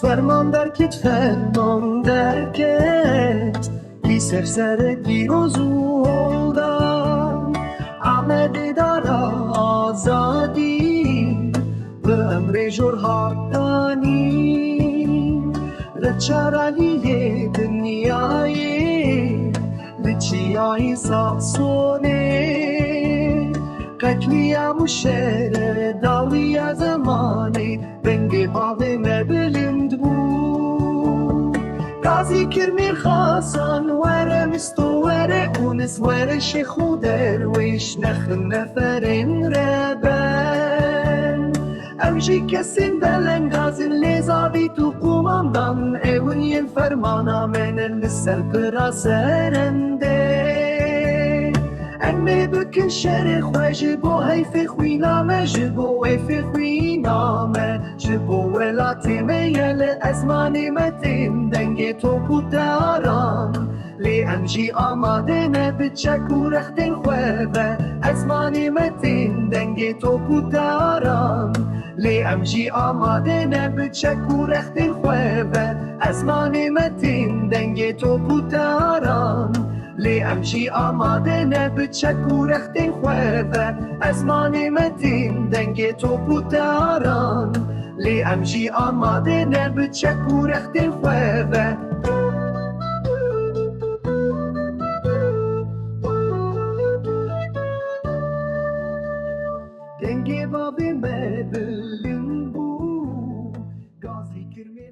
فرمان درکت فرمان درکت لی سر پیروز oldan آمده دار آزادی به امر جور حقانی لچرالی دنیای لچیای ساسونه قتليام الشارع داوي يا زماني بنجي بعضي ما بلند بو قاضي كرمي خاصان ورا مستورة ونس ورا الشيخ ودرويش نخل نفرين ربان امشي كسن دلن غازن اللي زابيتو قوماندان اونين فرمانا من السر براسرنده أمي بكن شرخ وجبو هاي في خوينامة جبو في خوينامة جبو ولا تميل أزماني متين دنجي توكو داران لي أمجي آمادنا بتشكو رختن خوابة أزماني متين دنجي توكو داران لي أمجي آمادنا بتشكو رختن خوابة أزماني متين دنجي توكو داران لی امشی آماده نه بچک و رختین خوابه ازمان متین دنگ تو بوداران لی امشی آماده نه بچک و رختین خوابه دنگ بابی مبلن بو گازی کرمی